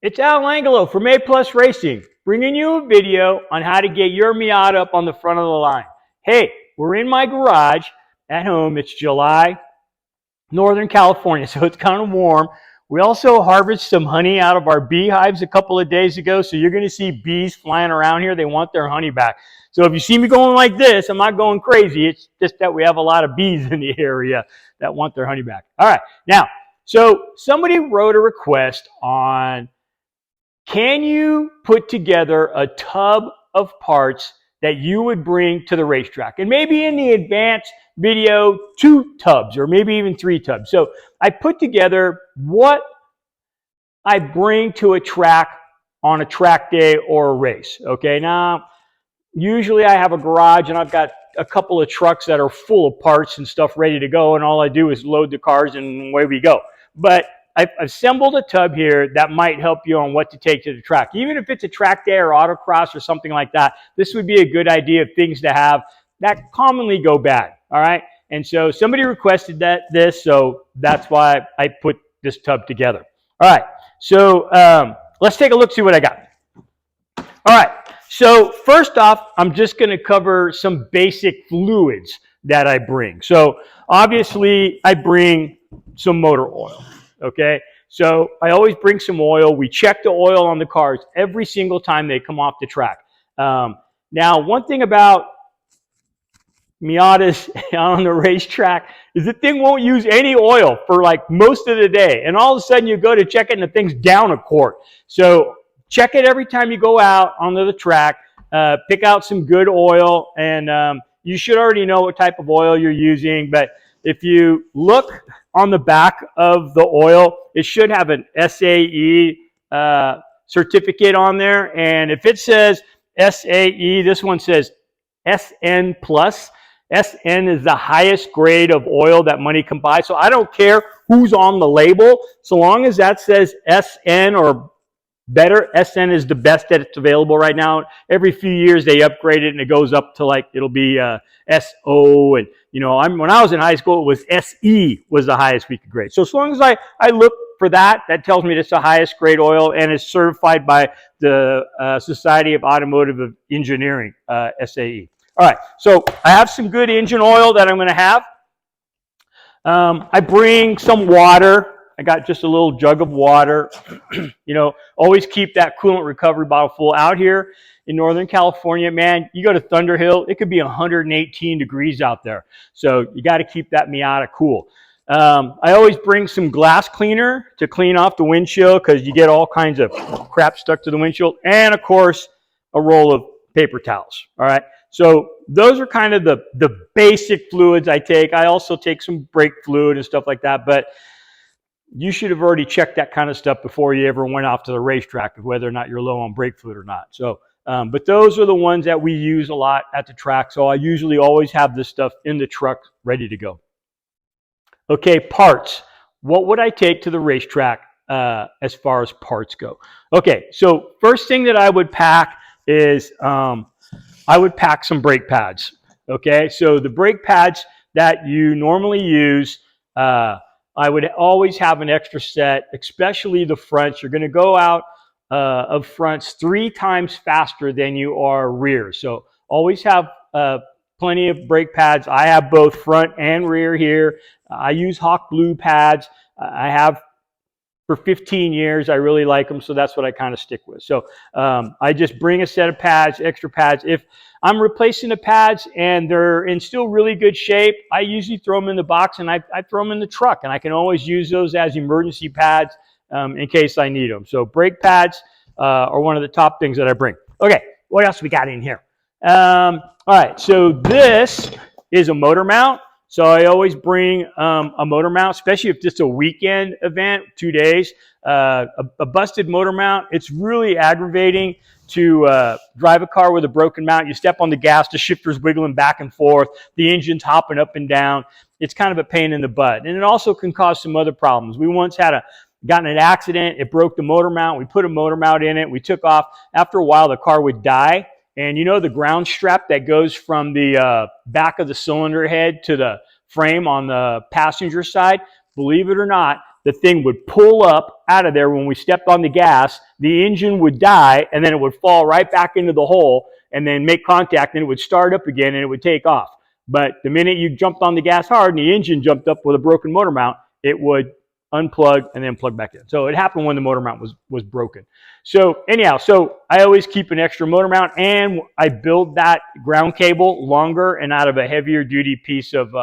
It's Al Angelo from A Plus Racing, bringing you a video on how to get your Miata up on the front of the line. Hey, we're in my garage at home. It's July, Northern California, so it's kind of warm. We also harvested some honey out of our beehives a couple of days ago, so you're going to see bees flying around here. They want their honey back. So if you see me going like this, I'm not going crazy. It's just that we have a lot of bees in the area that want their honey back. All right, now, so somebody wrote a request on, can you put together a tub of parts that you would bring to the racetrack? And maybe in the advanced video, 2 tubs or maybe even 3 tubs. So I put together what I bring to a track on a track day or a race. Okay, now usually I have a garage and I've got a couple of trucks that are full of parts and stuff ready to go, and all I do is load the cars and away we go. But I've assembled a tub here that might help you on what to take to the track. Even if it's a track day or autocross or something like that, this would be a good idea of things to have that commonly go bad, all right? And so somebody requested this, so that's why I put this tub together. All right, so let's take a look, see what I got. All right, so first off, I'm just gonna cover some basic fluids that I bring. So obviously, I bring some motor oil. Okay, so I always bring some oil. We check the oil on the cars every single time they come off the track. Now, one thing about Miatas on the racetrack is the thing won't use any oil for like most of the day. And all of a sudden you go to check it and the thing's down a quart. So check it every time you go out onto the track. Pick out some good oil, and you should already know what type of oil you're using. But if you look on the back of the oil, it should have an SAE certificate on there. And if it says SAE, this one says SN+. SN is the highest grade of oil that money can buy. So I don't care who's on the label. So long as that says SN or better, SN is the best that it's available right now. Every few years they upgrade it and it goes up to like, it'll be SO. And you know, when I was in high school, it was SE was the highest we could grade. So as long as I look for that, that tells me it's the highest grade oil and is certified by the Society of Automotive Engineering, SAE. All right, so I have some good engine oil that I'm going to have. I bring some water. I got just a little jug of water. You know, always keep that coolant recovery bottle full. Out here in Northern California, man, you go to Thunderhill, it could be 118 degrees out there. So you got to keep that Miata cool. I always bring some glass cleaner to clean off the windshield because you get all kinds of crap stuck to the windshield. And of course, a roll of paper towels. All right. So those are kind of the basic fluids I take. I also take some brake fluid and stuff like that, but you should have already checked that kind of stuff before you ever went off to the racetrack, whether or not you're low on brake fluid or not. So, but those are the ones that we use a lot at the track. So I usually always have this stuff in the truck ready to go. Okay, parts. What would I take to the racetrack as far as parts go? Okay, so first thing that I would pack is I would pack some brake pads. Okay, so the brake pads that you normally use, I would always have an extra set, especially the fronts. You're going to go out of fronts 3 times faster than you are rear. So always have plenty of brake pads. I have both front and rear here. I use Hawk Blue pads. I have for 15 years. I really like them, so that's what I kind of stick with. So I just bring a set of pads, extra pads. If I'm replacing the pads and they're in still really good shape, I usually throw them in the box and I throw them in the truck, and I can always use those as emergency pads in case I need them. So brake pads are one of the top things that I bring. Okay, what else we got in here? All right, so this is a motor mount. So I always bring a motor mount, especially if it's a weekend event, 2 days. A busted motor mount, it's really aggravating to drive a car with a broken mount. You step on the gas, the shifter's wiggling back and forth, the engine's hopping up and down. It's kind of a pain in the butt. And it also can cause some other problems. We once had gotten an accident, it broke the motor mount, we put a motor mount in it, we took off. After a while, the car would die. And you know the ground strap that goes from the back of the cylinder head to the frame on the passenger side? Believe it or not, the thing would pull up out of there when we stepped on the gas, the engine would die, and then it would fall right back into the hole and then make contact, and it would start up again and it would take off. But the minute you jumped on the gas hard and the engine jumped up with a broken motor mount, it would unplug and then plug back in. So it happened when the motor mount was broken. So anyhow, so I always keep an extra motor mount, and I build that ground cable longer and out of a heavier duty piece of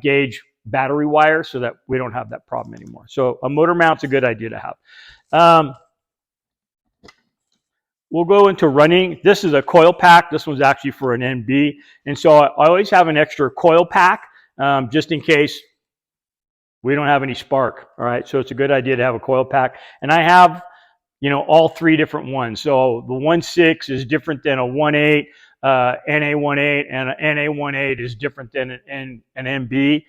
gauge battery wire so that we don't have that problem anymore. So a motor mount's a good idea to have. We'll go into running. This is a coil pack. This one's actually for an NB. And so I always have an extra coil pack just in case we don't have any spark. All right. So it's a good idea to have a coil pack. And I have, you know, all three different ones. So the 1.6 is different than a 1.8, NA1.8, and an NA1.8 is different than an NB.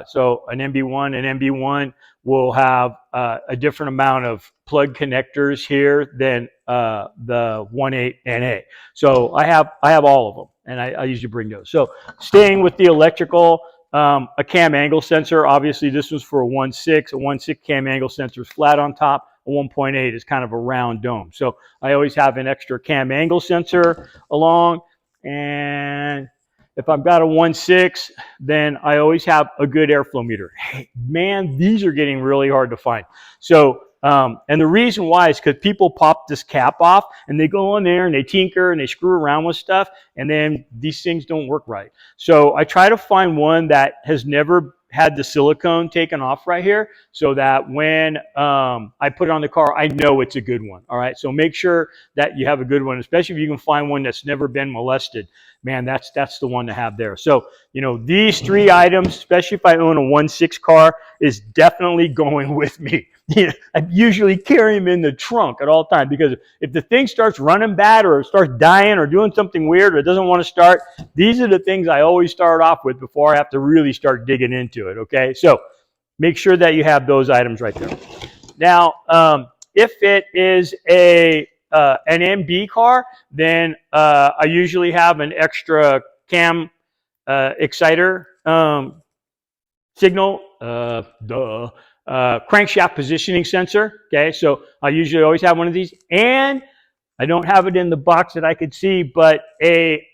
So an NB1 and NB1 will have a different amount of plug connectors here than the 1.8 NA. So I have all of them, and I usually bring those. So staying with the electrical, a cam angle sensor. Obviously, this was for a 1.6. A 1.6 cam angle sensor is flat on top. A 1.8 is kind of a round dome. So I always have an extra cam angle sensor along. And if I've got a 1.6, then I always have a good airflow meter. Hey, man, these are getting really hard to find. So, and the reason why is because people pop this cap off and they go in there and they tinker and they screw around with stuff, and then these things don't work right. So I try to find one that has never had the silicone taken off right here, so that when I put it on the car, I know it's a good one. All right, so make sure that you have a good one, especially if you can find one that's never been molested. Man, that's the one to have there. So, you know, these three items, especially if I own a 1.6 car, is definitely going with me. I usually carry them in the trunk at all times, because if the thing starts running bad or starts dying or doing something weird or it doesn't want to start, these are the things I always start off with before I have to really start digging into it, okay? So make sure that you have those items right there. Now, if it is an MB car, then I usually have an extra cam exciter signal, crankshaft positioning sensor. Okay, so I usually always have one of these, and I don't have it in the box that I could see, but a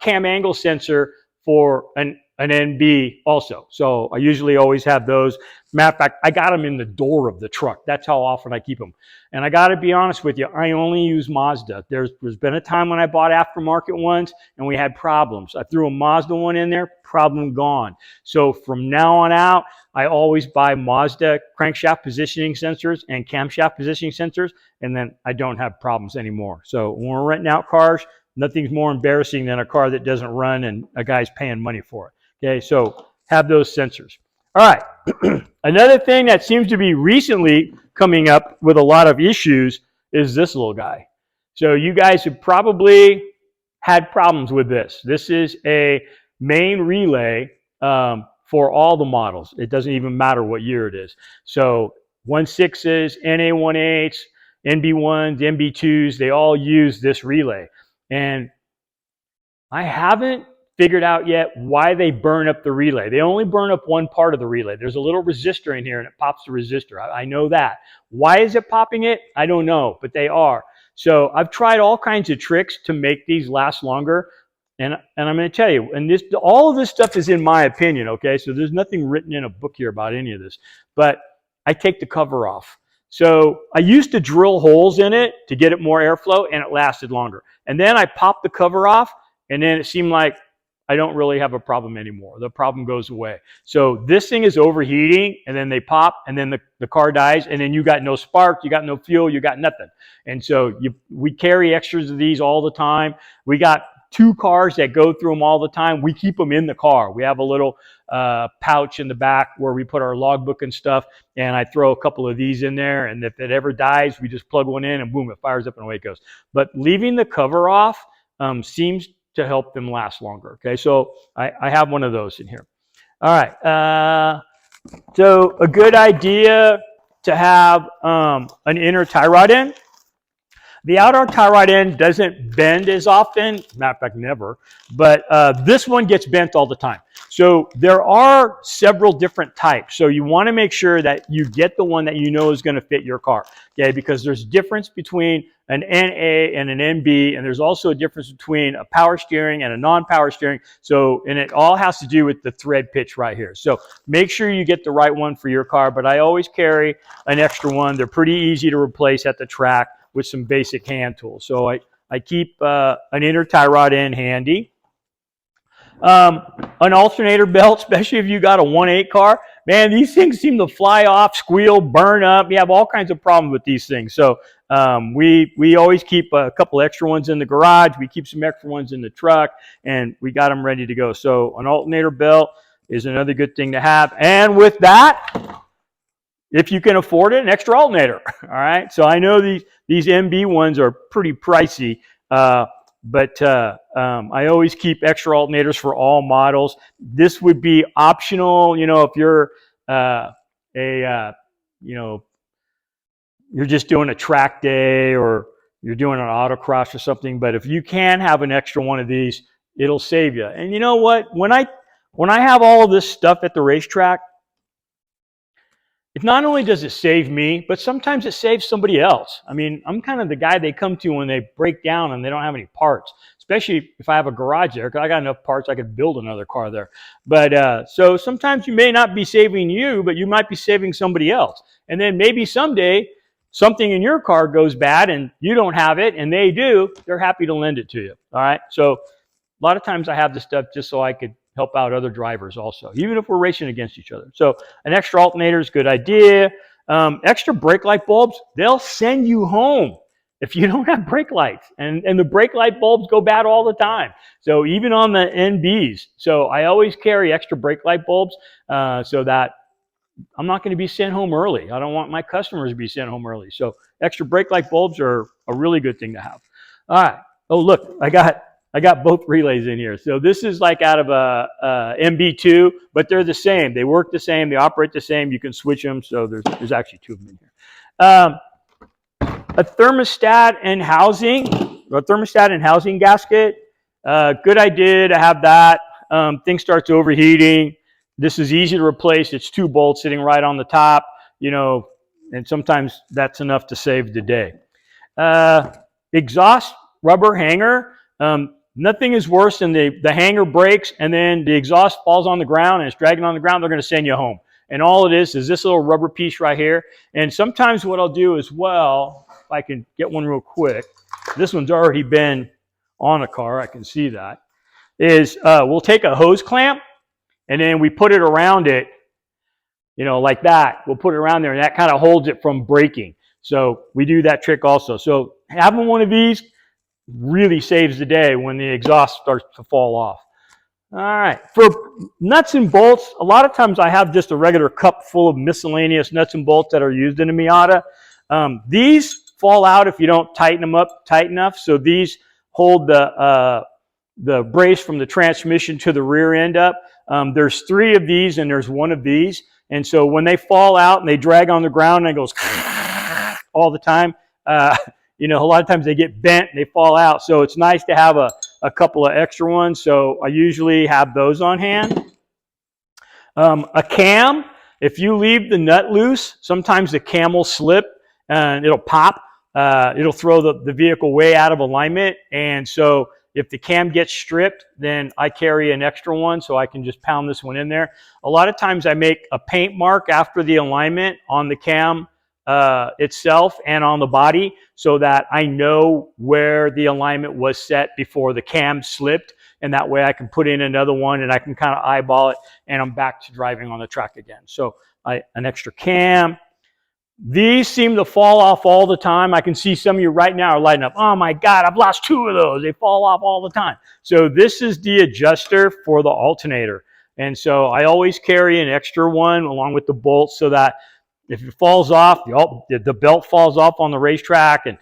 cam angle sensor for an NB also. So I usually always have those. Matter of fact, I got them in the door of the truck. That's how often I keep them. And I got to be honest with you, I only use Mazda. There's been a time when I bought aftermarket ones and we had problems. I threw a Mazda one in there, problem gone. So from now on out, I always buy Mazda crankshaft positioning sensors and camshaft positioning sensors, and then I don't have problems anymore. So when we're renting out cars, nothing's more embarrassing than a car that doesn't run and a guy's paying money for it. Okay, so have those sensors. All right, another thing that seems to be recently coming up with a lot of issues is this little guy. So you guys have probably had problems with this. This is a main relay for all the models. It doesn't even matter what year it is. So 1.6s, NA1.8s, NB1s, NB2s, they all use this relay. And I haven't figured out yet why they burn up the relay. They only burn up one part of the relay. There's a little resistor in here and it pops the resistor. I know that. Why is it popping it? I don't know, but they are. So I've tried all kinds of tricks to make these last longer. And I'm going to tell you, and all of this stuff is in my opinion, okay? So there's nothing written in a book here about any of this. But I take the cover off. So I used to drill holes in it to get it more airflow, and it lasted longer. And then I popped the cover off, and then it seemed like I don't really have a problem anymore. The problem goes away. So this thing is overheating, and then they pop, and then the car dies, and then you got no spark, you got no fuel, you got nothing. And so we carry extras of these all the time. We got 2 cars that go through them all the time. We keep them in the car. We have a little pouch in the back where we put our logbook and stuff, and I throw a couple of these in there, and if it ever dies, we just plug one in, and boom, it fires up and away it goes. But leaving the cover off seems to help them last longer. Okay, so I have one of those in here. All right, so a good idea to have an inner tie rod in. The outer tie rod end doesn't bend as often, matter of fact, never, but this one gets bent all the time. So there are several different types. So you want to make sure that you get the one that you know is going to fit your car, okay? Because there's difference between an NA and an NB, and there's also a difference between a power steering and a non-power steering. So, and it all has to do with the thread pitch right here. So make sure you get the right one for your car, but I always carry an extra one. They're pretty easy to replace at the track with some basic hand tools. So I keep an inner tie rod end handy. An alternator belt, especially if you got a 1.8 car, man, these things seem to fly off, squeal, burn up. You have all kinds of problems with these things. So we always keep a couple extra ones in the garage. We keep some extra ones in the truck, and we got them ready to go. So an alternator belt is another good thing to have. And with that, if you can afford it, an extra alternator. All right. So I know these MB ones are pretty pricey. But I always keep extra alternators for all models. This would be optional, you know, if you're you know, you're just doing a track day or you're doing an autocross or something. But if you can have an extra one of these, it'll save you. And you know what? When I have all of this stuff at the racetrack, it not only does it save me, but sometimes it saves somebody else. I mean, I'm kind of the guy they come to when they break down and they don't have any parts, especially if I have a garage there, because I got enough parts I could build another car there. But so sometimes you may not be saving you, but you might be saving somebody else. And then maybe someday something in your car goes bad and you don't have it and they do, they're happy to lend it to you. All right. So a lot of times I have this stuff just so I could help out other drivers also, even if we're racing against each other. So an extra alternator is a good idea. Extra brake light bulbs, they'll send you home if you don't have brake lights. And the brake light bulbs go bad all the time. So even on the NBs. So I always carry extra brake light bulbs so that I'm not going to be sent home early. I don't want my customers to be sent home early. So extra brake light bulbs are a really good thing to have. All right. Oh, look, I got both relays in here. So this is like out of a MB2, but they're the same. They work the same. They operate the same. You can switch them. So there's actually two of them in here. A thermostat and housing, gasket. Good idea to have that. Thing starts overheating. This is easy to replace. It's 2 bolts sitting right on the top, you know, and sometimes that's enough to save the day. Exhaust rubber hanger. Nothing is worse than the hanger breaks and then the exhaust falls on the ground and it's dragging on the ground. They're going to send you home. And all it is this little rubber piece right here. And sometimes what I'll do as well, if I can get one real quick, this one's already been on a car, I can see that, is we'll take a hose clamp and then we put it around it, you know, like that. We'll put it around there and that kind of holds it from breaking. So we do that trick also. So having one of these really saves the day when the exhaust starts to fall off. All right, for nuts and bolts, a lot of times I have just a regular cup full of miscellaneous nuts and bolts that are used in a Miata. These fall out if you don't tighten them up tight enough. So these hold the brace from the transmission to the rear end up. There's 3 of these and there's 1 of these. And so when they fall out and they drag on the ground and it goes all the time, you know, a lot of times they get bent and they fall out. So it's nice to have a couple of extra ones. So I usually have those on hand. A cam, if you leave the nut loose, sometimes the cam will slip and it'll pop. It'll throw the vehicle way out of alignment. And so if the cam gets stripped, then I carry an extra one so I can just pound this one in there. A lot of times I make a paint mark after the alignment on the cam itself and on the body so that I know where the alignment was set before the cam slipped, and that way I can put in another one and I can kind of eyeball it and I'm back to driving on the track again. So an extra cam. These seem to fall off all the time. I can see some of you right now are lighting up. Oh my God, I've lost 2 of those. They fall off all the time. So this is the adjuster for the alternator. And so I always carry an extra one along with the bolts so that if it falls off, the belt falls off on the racetrack, and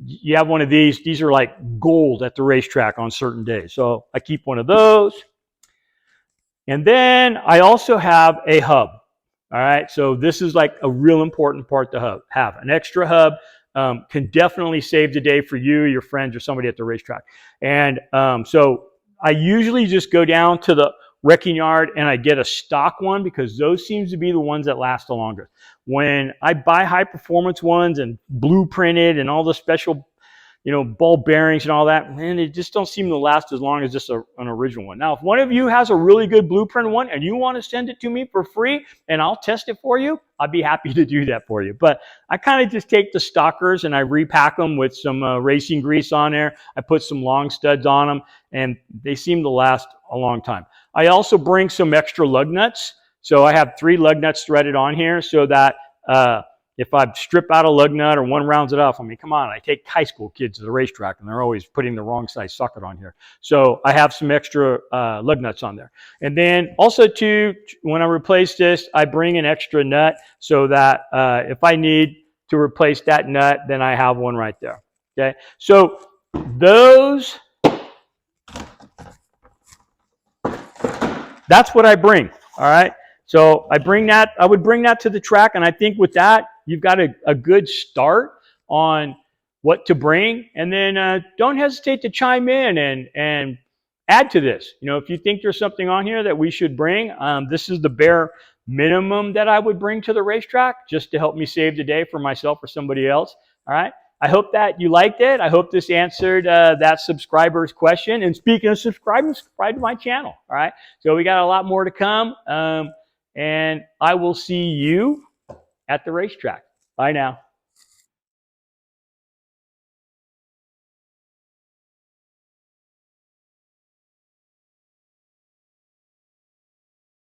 you have one of these are like gold at the racetrack on certain days. So I keep one of those. And then I also have a hub. All right, so this is like a real important part to have an extra hub. can definitely save the day for you, your friends, or somebody at the racetrack. And so I usually just go down to the wrecking yard and I get a stock one because those seems to be the ones that last the longest. When I buy high performance ones and blueprinted and all the special, ball bearings and all that, man, they just don't seem to last as long as just an original one. Now, if one of you has a really good blueprint one and you want to send it to me for free and I'll test it for you, I'd be happy to do that for you. But I kind of just take the stockers and I repack them with some racing grease on there. I put some long studs on them and they seem to last a long time. I also bring some extra lug nuts. So I have 3 lug nuts threaded on here so that if I strip out a lug nut or one rounds it off, I mean, come on, I take high school kids to the racetrack and they're always putting the wrong size socket on here. So I have some extra lug nuts on there. And then also too, when I replace this, I bring an extra nut so that if I need to replace that nut, then I have one right there. Okay, so that's what I bring. All right. So I would bring that to the track. And I think with that, you've got a good start on what to bring. And then don't hesitate to chime in and add to this. If you think there's something on here that we should bring, this is the bare minimum that I would bring to the racetrack just to help me save the day for myself or somebody else. All right. I hope that you liked it. I hope this answered that subscriber's question. And speaking of subscribing, subscribe to my channel. All right. So we got a lot more to come. And I will see you at the racetrack. Bye now.